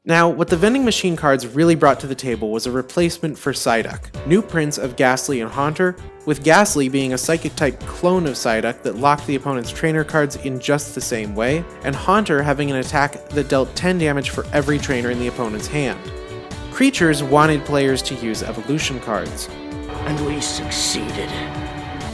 Now, what the vending machine cards really brought to the table was a replacement for Psyduck. New prints of Ghastly and Haunter, with Ghastly being a Psychic-type clone of Psyduck that locked the opponent's trainer cards in just the same way, and Haunter having an attack that dealt 10 damage for every trainer in the opponent's hand. Creatures wanted players to use evolution cards. And we succeeded.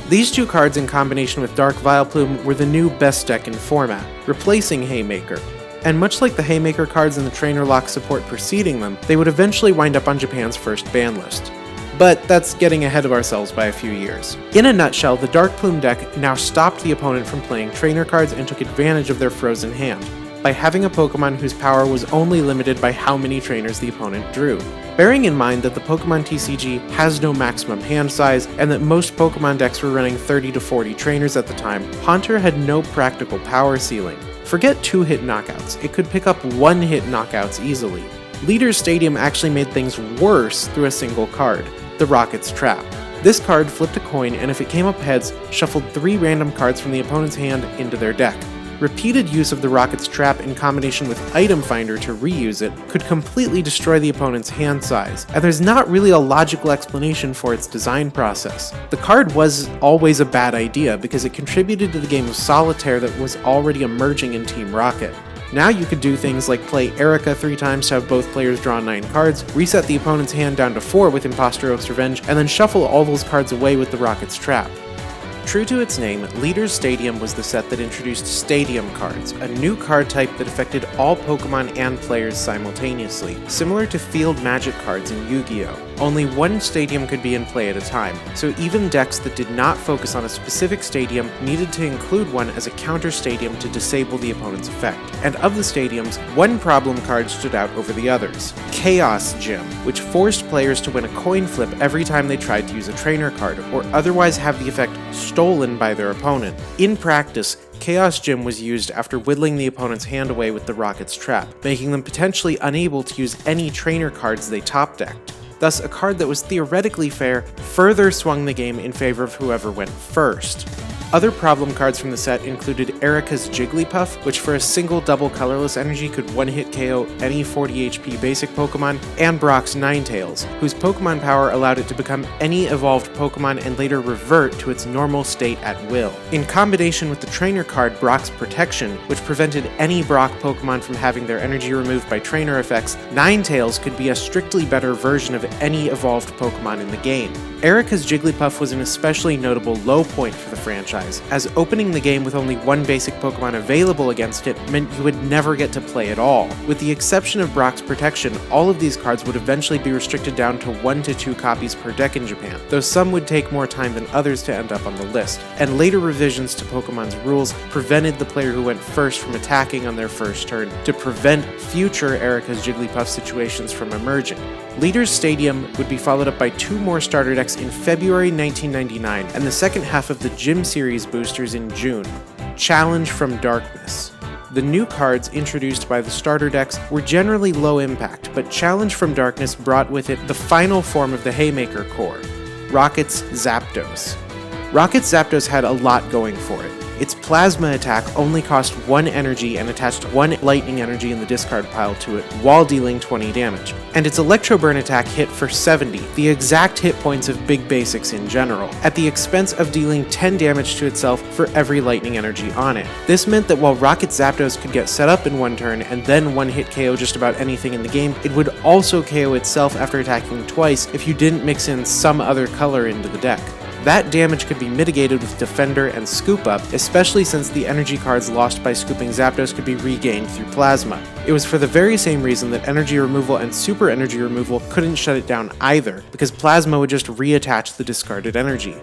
These two cards in combination with Dark Vileplume were the new best deck in format, replacing Haymaker. And much like the Haymaker cards and the Trainer Lock support preceding them, they would eventually wind up on Japan's first ban list. But that's getting ahead of ourselves by a few years. In a nutshell, the Dark Plume deck now stopped the opponent from playing trainer cards and took advantage of their frozen hand, by having a Pokemon whose power was only limited by how many trainers the opponent drew. Bearing in mind that the Pokemon TCG has no maximum hand size, and that most Pokemon decks were running 30 to 40 trainers at the time, Haunter had no practical power ceiling. Forget 2-hit knockouts, it could pick up 1-hit knockouts easily. Leader's Stadium actually made things worse through a single card, the Rocket's Trap. This card flipped a coin, and if it came up heads, shuffled 3 random cards from the opponent's hand into their deck. Repeated use of the Rocket's Trap in combination with Item Finder to reuse it could completely destroy the opponent's hand size, and there's not really a logical explanation for its design process. The card was always a bad idea because it contributed to the game of Solitaire that was already emerging in Team Rocket. Now you could do things like play Erica 3 times to have both players draw 9 cards, reset the opponent's hand down to 4 with Imposter Oath's Revenge, and then shuffle all those cards away with the Rocket's Trap. True to its name, Leader's Stadium was the set that introduced Stadium cards, a new card type that affected all Pokemon and players simultaneously, similar to Field Magic cards in Yu-Gi-Oh! Only one stadium could be in play at a time, so even decks that did not focus on a specific stadium needed to include one as a counter stadium to disable the opponent's effect. And of the stadiums, one problem card stood out over the others: Chaos Gym, which forced players to win a coin flip every time they tried to use a trainer card, or otherwise have the effect stolen by their opponent. In practice, Chaos Gym was used after whittling the opponent's hand away with the Rocket's Trap, making them potentially unable to use any trainer cards they top-decked. Thus, a card that was theoretically fair further swung the game in favor of whoever went first. Other problem cards from the set included Erica's Jigglypuff, which for a single double colorless energy could one-hit KO any 40 HP basic Pokemon, and Brock's Ninetales, whose Pokemon power allowed it to become any evolved Pokemon and later revert to its normal state at will. In combination with the trainer card Brock's Protection, which prevented any Brock Pokemon from having their energy removed by trainer effects, Ninetales could be a strictly better version of any evolved Pokemon in the game. Erica's Jigglypuff was an especially notable low point for the franchise, as opening the game with only one basic Pokemon available against it meant you would never get to play at all. With the exception of Brock's Protection, all of these cards would eventually be restricted down to 1 to 2 copies per deck in Japan, though some would take more time than others to end up on the list, and later revisions to Pokemon's rules prevented the player who went first from attacking on their first turn to prevent future Erica's Jigglypuff situations from emerging. Leader's Stadium would be followed up by 2 more starter decks in February 1999, and the second half of the Gym Series boosters in June. Challenge from Darkness. The new cards introduced by the starter decks were generally low impact, but Challenge from Darkness brought with it the final form of the Haymaker core, Rocket's Zapdos. Rocket's Zapdos had a lot going for it. Its Plasma attack only cost 1 energy and attached 1 lightning energy in the discard pile to it while dealing 20 damage. And its Electro Burn attack hit for 70, the exact hit points of big basics in general, at the expense of dealing 10 damage to itself for every lightning energy on it. This meant that while Rocket Zapdos could get set up in 1 turn and then 1-hit KO just about anything in the game, it would also KO itself after attacking twice if you didn't mix in some other color into the deck. That damage could be mitigated with Defender and Scoop Up, especially since the energy cards lost by scooping Zapdos could be regained through Plasma. It was for the very same reason that energy removal and super energy removal couldn't shut it down either, because Plasma would just reattach the discarded energy.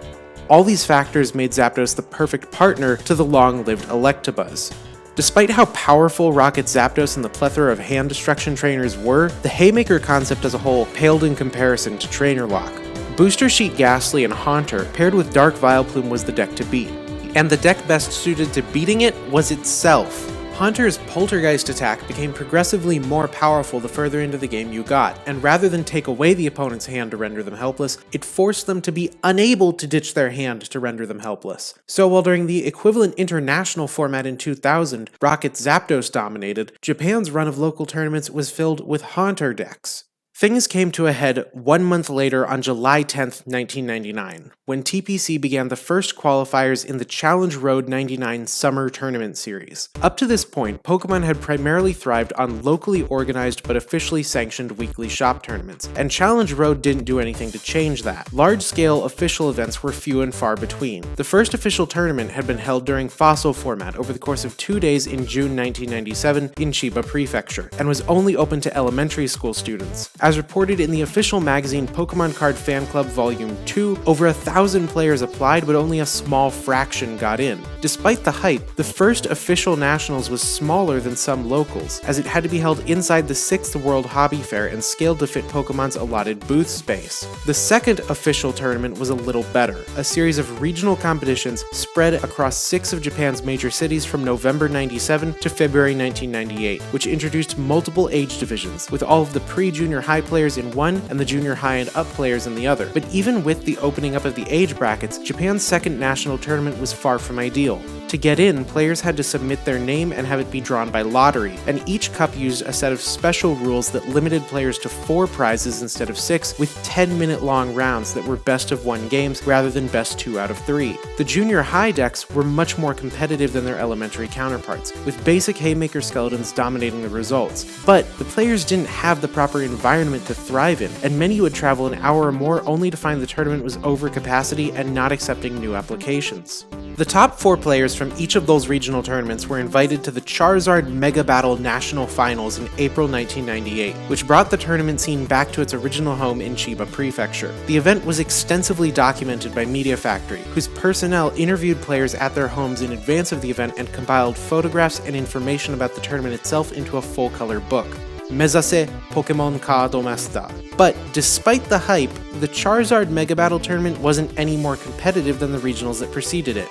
All these factors made Zapdos the perfect partner to the long-lived Electabuzz. Despite how powerful Rocket Zapdos and the plethora of hand destruction trainers were, the Haymaker concept as a whole paled in comparison to Trainer Lock. Booster Sheet Ghastly and Haunter paired with Dark Vileplume was the deck to beat, and the deck best suited to beating it was itself. Haunter's Poltergeist attack became progressively more powerful the further into the game you got, and rather than take away the opponent's hand to render them helpless, it forced them to be unable to ditch their hand to render them helpless. So while during the equivalent international format in 2000, Rocket's Zapdos dominated, Japan's run of local tournaments was filled with Haunter decks. Things came to a head 1 month later on July 10th, 1999, when TPC began the first qualifiers in the Challenge Road 99 Summer Tournament Series. Up to this point, Pokemon had primarily thrived on locally organized but officially sanctioned weekly shop tournaments, and Challenge Road didn't do anything to change that. Large-scale official events were few and far between. The first official tournament had been held during Fossil format over the course of 2 days in June 1997 in Chiba Prefecture, and was only open to elementary school students. As reported in the official magazine Pokemon Card Fan Club Volume 2, over 1,000 players applied, but only a small fraction got in. Despite the hype, the first official nationals was smaller than some locals, as it had to be held inside the 6th World Hobby Fair and scaled to fit Pokemon's allotted booth space. The second official tournament was a little better, a series of regional competitions spread across 6 of Japan's major cities from November 97 to February 1998, which introduced multiple age divisions, with all of the pre-junior high players in one and the junior high and up players in the other. But even with the opening up of the age brackets, Japan's second national tournament was far from ideal. To get in, players had to submit their name and have it be drawn by lottery, and each cup used a set of special rules that limited players to 4 prizes instead of 6, with 10-minute long rounds that were best-of-1 games rather than best 2 out of 3. The junior high decks were much more competitive than their elementary counterparts, with basic Haymaker skeletons dominating the results. But the players didn't have the proper environment to thrive in, and many would travel an hour or more only to find the tournament was over capacity and not accepting new applications. The top 4 players from each of those regional tournaments were invited to the Charizard Mega Battle National Finals in April 1998, which brought the tournament scene back to its original home in Chiba Prefecture. The event was extensively documented by Media Factory, whose personnel interviewed players at their homes in advance of the event and compiled photographs and information about the tournament itself into a full-color book. Mezase Pokémon Card Master. But despite the hype, the Charizard Mega Battle tournament wasn't any more competitive than the regionals that preceded it.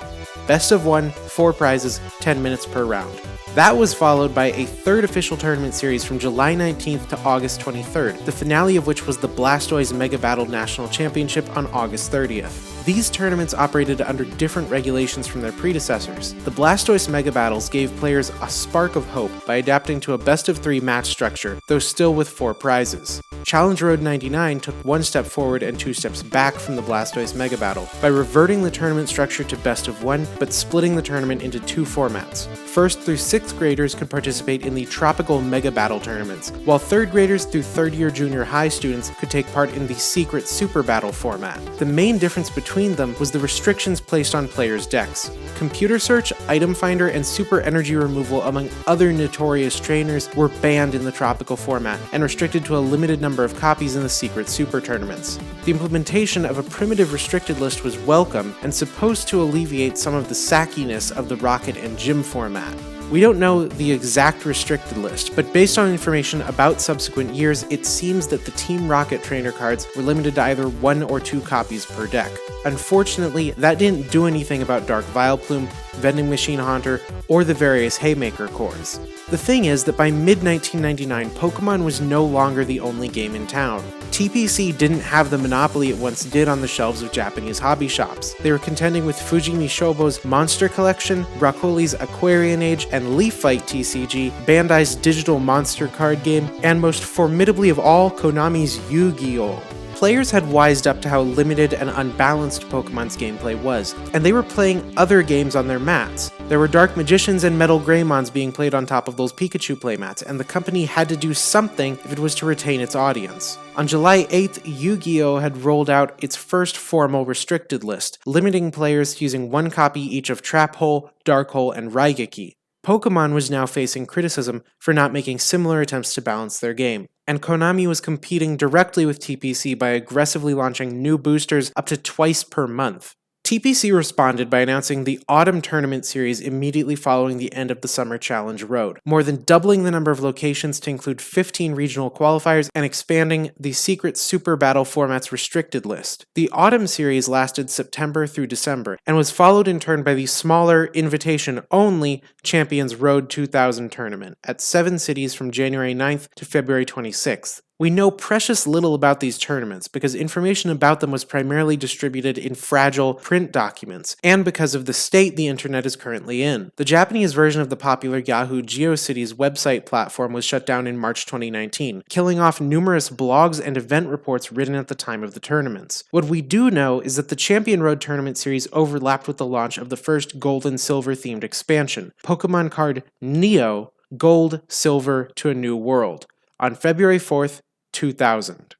Best of 1, 4 prizes, 10 minutes per round. That was followed by a third official tournament series from July 19th to August 23rd, the finale of which was the Blastoise Mega Battle National Championship on August 30th. These tournaments operated under different regulations from their predecessors. The Blastoise Mega Battles gave players a spark of hope by adapting to a best-of-3 match structure, though still with 4 prizes. Challenge Road 99 took 1 step forward and 2 steps back from the Blastoise Mega Battle by reverting the tournament structure to best of 1, but splitting the tournament into 2 formats. 1st through 6th graders could participate in the Tropical Mega Battle tournaments, while 3rd graders through 3rd year junior high students could take part in the Secret Super Battle format. The main difference between them was the restrictions placed on players' decks. Computer search, item finder, and super energy removal, among other notorious trainers, were banned in the tropical format and restricted to a limited number of copies in the secret super tournaments. The implementation of a primitive restricted list was welcome and supposed to alleviate some of the sackiness of the Rocket and Gym format. We don't know the exact restricted list, but based on information about subsequent years, it seems that the Team Rocket trainer cards were limited to either 1 or 2 copies per deck. Unfortunately, that didn't do anything about Dark Vileplume, Vending Machine Haunter, or the various Haymaker cores. The thing is that by mid-1999, Pokemon was no longer the only game in town. TPC didn't have the monopoly it once did on the shelves of Japanese hobby shops. They were contending with Fujimi Shobo's Monster Collection, Broccoli's Aquarian Age and Leaf Fight TCG, Bandai's Digital Monster Card Game, and most formidably of all, Konami's Yu-Gi-Oh! Players had wised up to how limited and unbalanced Pokemon's gameplay was, and they were playing other games on their mats. There were Dark Magicians and Metal Greymons being played on top of those Pikachu playmats, and the company had to do something if it was to retain its audience. On July 8th, Yu-Gi-Oh! Had rolled out its first formal restricted list, limiting players to using 1 copy each of Trap Hole, Dark Hole, and Raigeki. Pokemon was now facing criticism for not making similar attempts to balance their game, and Konami was competing directly with TPC by aggressively launching new boosters up to twice per month. TPC responded by announcing the Autumn Tournament Series immediately following the end of the Summer Challenge Road, more than doubling the number of locations to include 15 regional qualifiers and expanding the secret Super Battle format's restricted list. The Autumn Series lasted September through December, and was followed in turn by the smaller, invitation-only Champions Road 2000 tournament at 7 cities from January 9th to February 26th. We know precious little about these tournaments because information about them was primarily distributed in fragile print documents, and because of the state the internet is currently in. The Japanese version of the popular Yahoo GeoCities website platform was shut down in March 2019, killing off numerous blogs and event reports written at the time of the tournaments. What we do know is that the Champion Road Tournament series overlapped with the launch of the first Gold and Silver themed expansion, Pokémon Card Neo: Gold, Silver to a New World, on February 4th, 2000.